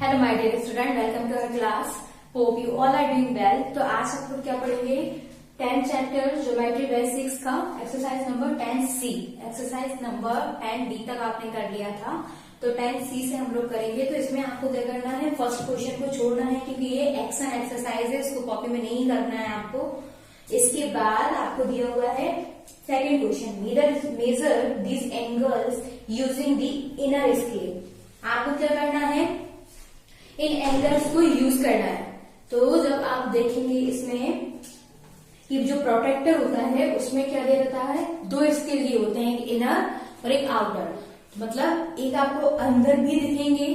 Hello my dear student, welcome to our class. Hope you all are doing well. तो आज हम लोग क्या पढ़ेंगे, 10th चैप्टर ज्योमेट्री बेसिक्स का exercise number 10C। Exercise number 10D तक आपने कर लिया था, तो 10C से हम लोग करेंगे। तो इसमें आपको क्या करना है, फर्स्ट क्वेश्चन को छोड़ना है क्योंकि ये एक्शन एक्सरसाइज है, इसको कॉपी में नहीं करना है आपको। इसके बाद आपको दिया हुआ है second question, measure these angles using the inner scale. आपको क्या करना है, इन एंगल्स को यूज करना है। तो जब आप देखेंगे इसमें कि जो प्रोटेक्टर होता है उसमें क्या दिया जाता है, दो स्केल दिए होते हैं, एक इनर और एक आउटर। मतलब एक आपको अंदर भी दिखेंगे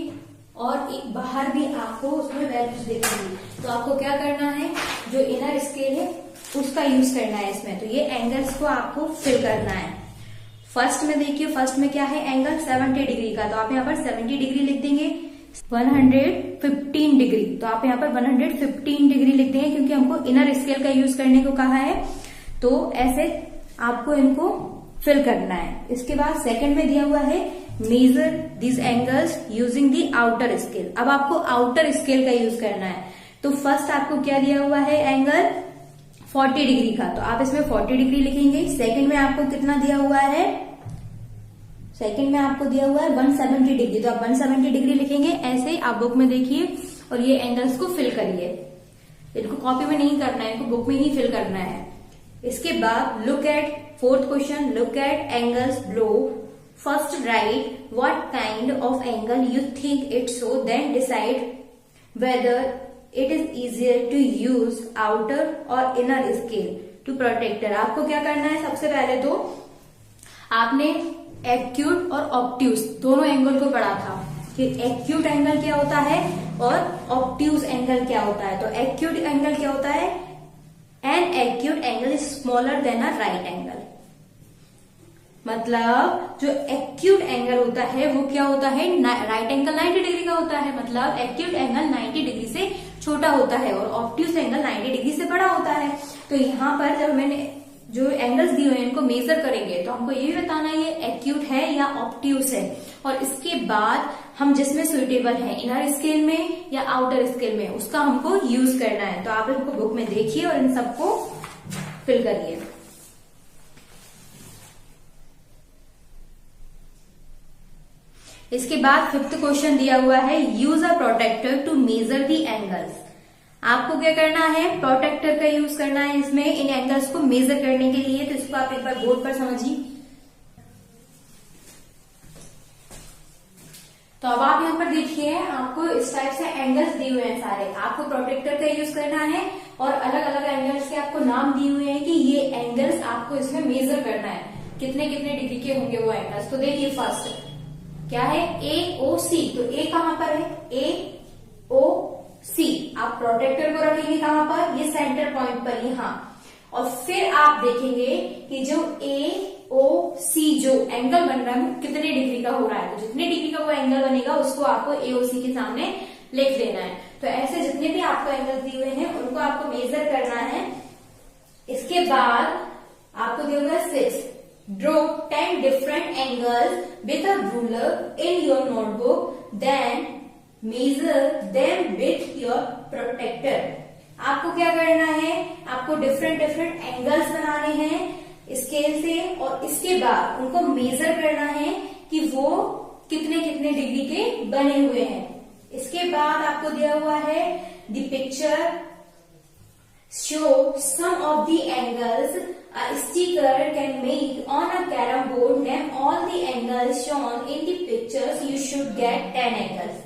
और एक बाहर भी आपको उसमें वैल्यूज दिखेंगी। तो आपको क्या करना है, जो इनर स्केल है उसका यूज करना है इसमें। तो ये एंगल्स को आपको फिल करना है। फर्स्ट में देखिए, फर्स्ट में क्या है, एंगल 70 डिग्री का। तो आप यहाँ पर 70 डिग्री लिख देंगे। 115 डिग्री, तो आप यहाँ पर 115 डिग्री लिख देंगे क्योंकि हमको इनर स्केल का यूज करने को कहा है। तो ऐसे आपको इनको फिल करना है। इसके बाद सेकंड में दिया हुआ है, measure this angles using the outer scale. अब आपको आउटर स्केल का यूज करना है। तो फर्स्ट आपको क्या दिया हुआ है, एंगल 40 डिग्री का। तो आप इसमें 40 डिग्री लिखेंगे। सेकंड में आपको कितना दिया हुआ है, सेकंड में आपको दिया हुआ है 170 डिग्री। तो आप 170 डिग्री लिखेंगे। ऐसे ही आप बुक में देखिए और ये एंगल्स को फिल करिए। इनको कॉपी में नहीं करना है, इनको बुक में ही फिल करना है। इसके बाद look at fourth question, look at angles below. First write what kind of angle you think it so, then decide whether it is easier to use outer और इनर स्केल टू प्रोटेक्टर। आपको क्या करना है, सबसे पहले तो आपने acute और ऑब्ट्यूज दोनों एंगल को पढ़ा था कि एक्यूट एंगल क्या होता है और ऑब्ट्यूज एंगल क्या होता है। तो एक्यूट एंगल क्या होता है, an acute angle is smaller than a right angle. मतलब जो एक्यूट एंगल होता है वो क्या होता है, राइट एंगल 90 डिग्री का होता है। मतलब एक्यूट एंगल 90 डिग्री से छोटा होता है और ऑब्ट्यूज एंगल 90 डिग्री से बड़ा होता है। तो यहाँ पर जब मैंने जो एंगल्स दिए हुए हैं इनको मेजर करेंगे तो हमको ये भी बताना है ये एक्यूट है या ऑब्ट्यूज है। और इसके बाद हम जिसमें सुइटेबल है, इनर स्केल में या आउटर स्केल में, उसका हमको यूज करना है। तो आप इनको बुक में देखिए और इन सबको फिल करिए। इसके बाद फिफ्थ क्वेश्चन दिया हुआ है, use a protractor to measure the angles. आपको क्या करना है, प्रोटेक्टर का यूज करना है इसमें इन एंगल्स को मेजर करने के लिए। तो इसको आप एक बार बोर्ड पर समझिए। तो अब आप यहाँ पर देखिए, आपको इस टाइप से एंगल्स दिए हुए हैं सारे। आपको प्रोटेक्टर का यूज करना है और अलग अलग एंगल्स के आपको नाम दिए हुए हैं कि ये एंगल्स आपको इसमें मेजर करना है, कितने कितने डिग्री के होंगे वो एंगल्स। तो देखिए फर्स्ट क्या है, AOC। तो ए कहां पर है, AOC। आप प्रोटेक्टर को रखेंगे कहां पर, ये सेंटर पॉइंट पर यहाँ। और फिर आप देखेंगे कि जो AOC जो एंगल बन रहा है वो कितने डिग्री का हो रहा है। तो जितने डिग्री का वो एंगल बनेगा उसको आपको AOC के सामने लिख देना है। तो ऐसे जितने भी आपको एंगल दिए हुए हैं उनको आपको मेजर करना है। इसके बाद आपको दिया हुआ है 6, draw 10 different angles with a ruler in your notebook, then measure them with your protector। आपको क्या करना है, आपको डिफरेंट डिफरेंट एंगल्स बनाने हैं स्केल से और इसके बाद उनको मेजर करना है कि वो कितने कितने डिग्री के बने हुए हैं। इसके बाद आपको दिया हुआ है the picture show some of the angles a sticker can make on a carom board. Name all the angles shown in the pictures. You should get 10 angles.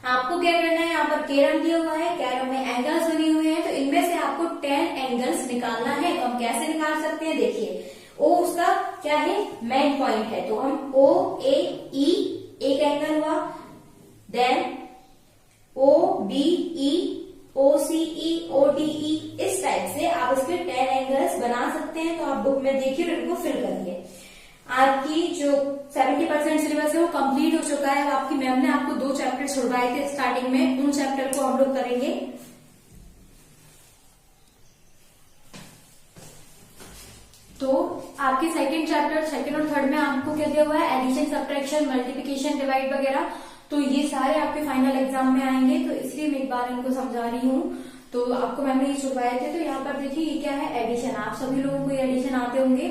आपको क्या करना है, यहाँ पर कैरम दिया हुआ है, कैरम में एंगल्स बने हुए हैं। तो इनमें से आपको 10 एंगल्स निकालना है। तो हम कैसे निकाल सकते हैं, देखिए O उसका क्या है, मेन पॉइंट है। तो हम OAE एक एंगल हुआ, देन OBE, OCE, ODE, इस टाइप से आप इसके 10 एंगल्स बना सकते हैं। तो आप बुक में देखिए और इनको फिल करिए। आपकी जो 70% सिलेबस है वो कंप्लीट हो चुका है। अब आपकी मैम ने आपको 2 चैप्टर छुड़वाए थे स्टार्टिंग में, उन चैप्टर को हम लोग करेंगे। तो आपके सेकंड चैप्टर, सेकंड और थर्ड में आपको क्या दिया हुआ है, एडिशन, सब्ट्रैक्शन, मल्टीप्लिकेशन, डिवाइड वगैरह। तो ये सारे आपके फाइनल एग्जाम में आएंगे, तो इसलिए मैं एक बार इनको समझा रही हूँ। तो आपको मैंने ये छुपाए थे। तो यहाँ पर देखिए ये क्या है, एडिशन। आप सभी लोगों को ये एडिशन आते होंगे।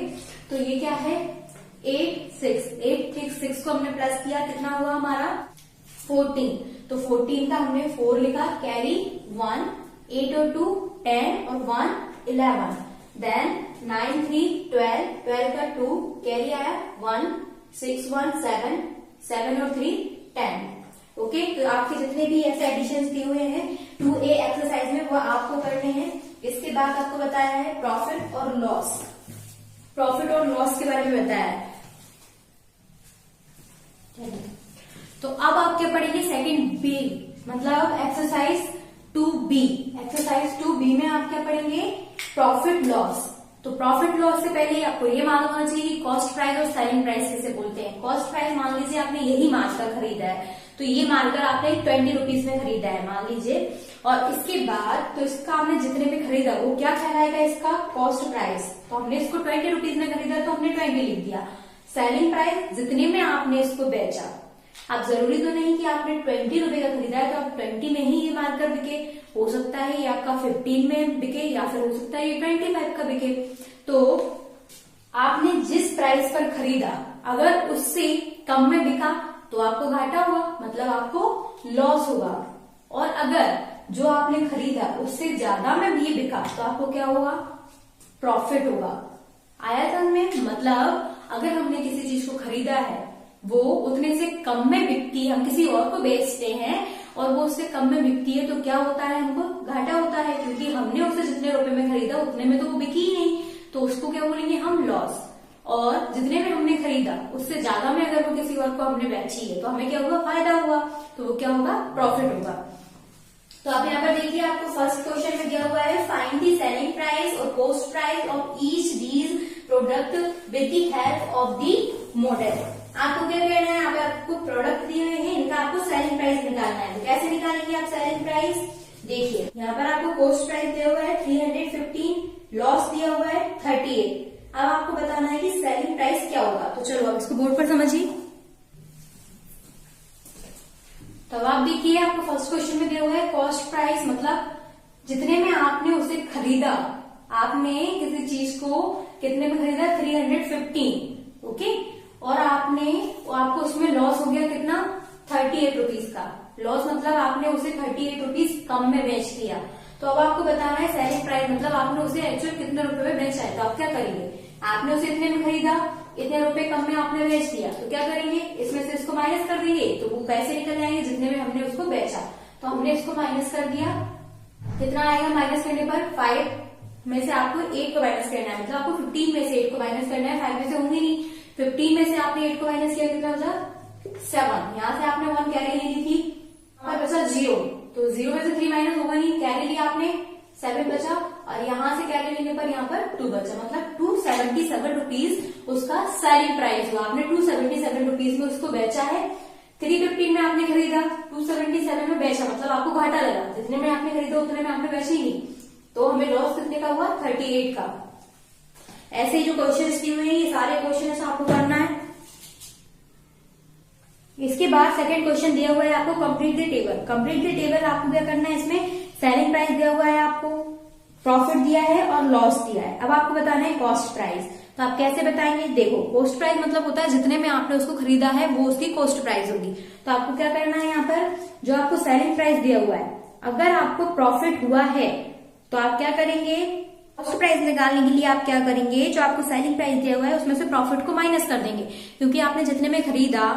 तो ये क्या है, 8 को हमने प्लस किया, कितना हुआ हमारा 14। तो 14 का हमने 4 लिखा, कैरी 1, 8 और 2 10 और 1 11, देन 9 3 12, 12 का 2 कैरी आया 1, 6 1 7, 7 और 3 10। ओके, तो आपके जितने भी ऐसे एडिशन दिए हुए हैं 2A एक्सरसाइज में वो आपको करने हैं। इसके बाद आपको बताया है प्रॉफिट और लॉस, प्रॉफिट और लॉस के बारे में बताया है। तो अब आप क्या पढ़ेंगे, सेकंड बी, मतलब एक्सरसाइज 2B। एक्सरसाइज 2B में आप क्या पढ़ेंगे, प्रॉफिट लॉस। तो प्रॉफिट लॉस से पहले आपको ये मालूम होना चाहिए कि कॉस्ट प्राइस और सेलिंग प्राइस किसे बोलते हैं। कॉस्ट प्राइस मान लीजिए आपने यही मार्कर खरीदा है, तो ये मार्कर आपने 20 रुपीज में खरीदा है मान लीजिए, और इसके बाद तो इसका आपने जितने में खरीदा वो क्या कहलाएगा, इसका कॉस्ट प्राइस। तो हमने इसको 20 रुपीज में खरीदा तो हमने 20 लिख दिया। सेलिंग प्राइस जितने में आपने इसको बेचा। अब जरूरी तो नहीं कि आपने 20 रुपए का खरीदा है तो आप 20 में ही ये मार्कर बिके, हो सकता है ये आपका 15 में बिके, या फिर हो सकता है ये 25 का बिके। तो आपने जिस प्राइस पर खरीदा अगर उससे कम में बिका तो आपको घाटा हुआ, मतलब आपको लॉस होगा। और अगर जो आपने खरीदा उससे ज्यादा में भी बिका तो आपको क्या होगा, प्रॉफिट होगा। आया समझ में, मतलब अगर हमने किसी चीज को खरीदा है वो उतने से कम में बिकती है, हम किसी और को बेचते हैं और वो उससे कम में बिकती है, तो क्या होता है, हमको घाटा होता है, क्योंकि हमने उसे जितने रुपए में खरीदा उतने में तो वो बिकी ही नहीं, तो उसको क्या बोलेंगे हम लॉस। और जितने में हमने खरीदा उससे ज्यादा में अगर वो किसी और को हमने बेची है तो हमें क्या होगा, फायदा हुआ, तो वो क्या होगा, प्रॉफिट होगा। तो आप यहाँ पर देखिए, आपको फर्स्ट क्वेश्चन में दिया हुआ है फाइंड द सेलिंग प्राइस और cost price of each these product with the help of the model. आपको क्या कहना है, यहाँ पे आपको प्रोडक्ट दिए हुए हैं, इनका आपको सेलिंग प्राइस निकालना है। तो कैसे निकालेंगे आप सेलिंग प्राइस, देखिए यहाँ पर आपको कॉस्ट प्राइस दिया हुआ है 315, लॉस दिया हुआ है 38। अब आपको बताना है कि सेलिंग प्राइस क्या होगा। तो चलो अब इसको बोर्ड पर समझिए। तो अब आप देखिए, आपको फर्स्ट क्वेश्चन में दिया हुआ है कॉस्ट प्राइस, मतलब जितने में आपने उसे खरीदा, आपने किसी चीज को कितने में खरीदा, 315, ओके, और आपको उसमें लॉस हो गया कितना, 38 रुपीज का लॉस, मतलब आपने उसे 38 रुपीज कम में बेच दिया। तो अब आपको बताना है सेलिंग प्राइस, मतलब आपने उसे एक्चुअल कितने रुपए में बेचा है। तो आप क्या करेंगे, आपने उसे इतने में खरीदा, इतने रुपए कम में आपने बेच दिया, तो क्या करेंगे, इसमें से इसको माइनस कर देंगे, तो वो पैसे निकल जाएंगे जितने में हमने उसको बेचा। तो हमने इसको माइनस कर दिया, कितना आएगा माइनस करने पर, 5 में से आपको 8 को माइनस करना है, मतलब आपको 15 में से 8 को माइनस करना है, 5 में से होंगे नहीं। 15 में से आपने 8 को माइनस किया, कितना बचा, 7। यहाँ से आपने 1 कैरी ले ली थी, हमारे बचा 0, तो 0 में से 3 माइनस होगा नहीं, कैरी लिया आपने, 7 बचा, और यहाँ से कैरी लेने पर यहाँ पर 2 बचा, मतलब 277 रुपीज उसका सेलिंग प्राइस हुआ। आपने 277 रुपीज में उसको बेचा है, 315 में आपने खरीदा, 277 में बेचा, मतलब आपको घाटा लगा, जितने में आपने खरीदा उतने में आपने बेचा ही नहीं, तो हमें लॉस कितने का हुआ, 38 का। ऐसे ही जो क्वेश्चन दिए हुए हैं ये सारे क्वेश्चन आपको करना है। इसके बाद सेकंड क्वेश्चन दिया हुआ है आपको complete the table. Complete the table आपको क्या करना है, इसमें सेलिंग प्राइस दिया हुआ है, आपको प्रॉफिट दिया है और लॉस दिया है। अब आपको बताना है कॉस्ट प्राइस। तो आप कैसे बताएंगे, देखो कॉस्ट प्राइस मतलब होता है जितने में आपने उसको खरीदा है वो उसकी कॉस्ट प्राइस होगी। तो आपको क्या करना है, यहाँ पर जो आपको सेलिंग प्राइस दिया हुआ है, अगर आपको प्रॉफिट हुआ है तो आप क्या करेंगे, कॉस्ट प्राइस निकालने के लिए आप क्या करेंगे, जो आपको सेलिंग प्राइस दिया हुआ है उसमें से प्रॉफिट को माइनस कर देंगे, क्योंकि आपने जितने में खरीदा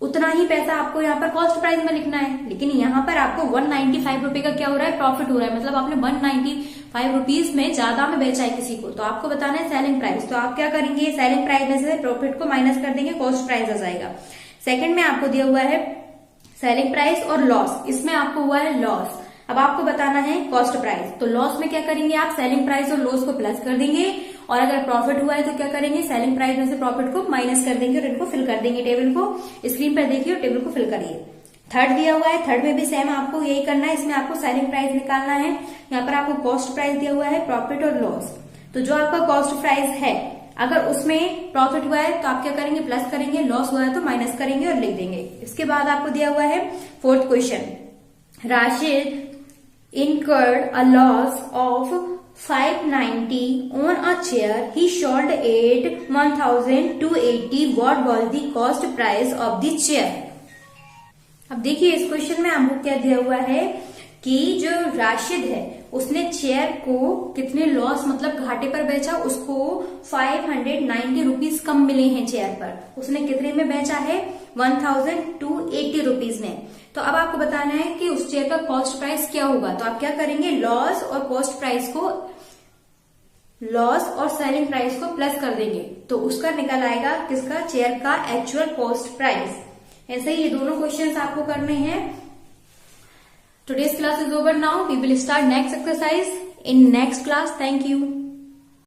उतना ही पैसा आपको यहाँ पर कॉस्ट प्राइस में लिखना है। लेकिन यहाँ पर आपको 195 रुपए का क्या हो रहा है, प्रॉफिट हो रहा है, मतलब आपने 195 रुपीज में ज्यादा में बेचा है किसी को, तो आपको बताना है सेलिंग प्राइस। तो आप क्या करेंगे, सेलिंग प्राइस में से प्रॉफिट को माइनस कर देंगे, कॉस्ट प्राइस आ जाएगा। सेकंड में आपको दिया हुआ है सेलिंग प्राइस और लॉस, इसमें आपको हुआ है लॉस। अब आपको बताना है कॉस्ट प्राइस। तो लॉस में क्या करेंगे, आप सेलिंग प्राइस और लॉस को प्लस कर देंगे, और अगर प्रॉफिट हुआ है तो क्या करेंगे, सेलिंग प्राइस में से प्रॉफिट को माइनस कर देंगे और इनको फिल कर देंगे। टेबल को स्क्रीन पर देखिए और टेबल को फिल करिए। थर्ड दिया हुआ है, थर्ड में भी सेम आपको यही करना है, इसमें आपको सेलिंग प्राइस निकालना है। यहाँ पर आपको कॉस्ट प्राइस दिया हुआ है, प्रॉफिट और लॉस। तो जो आपका कॉस्ट प्राइस है अगर उसमें प्रॉफिट हुआ है तो आप क्या करेंगे, प्लस करेंगे, लॉस हुआ है तो माइनस करेंगे और लिख देंगे। इसके बाद आपको दिया हुआ है fourth question, Rashid incurred a loss of 590 on a chair he sold at 1280. What was the cost price of the chair? अब देखिए इस क्वेश्चन में हमको क्या दिया हुआ है कि जो राशिद है उसने चेयर को कितने लॉस मतलब घाटे पर बेचा, उसको 590 रुपीज कम मिले हैं चेयर पर। उसने कितने में बेचा है, 1280 रुपीज में। तो अब आपको बताना है कि उस चेयर का कॉस्ट प्राइस क्या होगा। तो आप क्या करेंगे, लॉस और कॉस्ट प्राइस को, लॉस और सेलिंग प्राइस को प्लस कर देंगे तो उसका निकल आएगा किसका, चेयर का एक्चुअल कॉस्ट प्राइस। ऐसे ही ये दोनों क्वेश्चंस आपको करने हैं। Today's class is over now. We will start next exercise in next class. Thank you.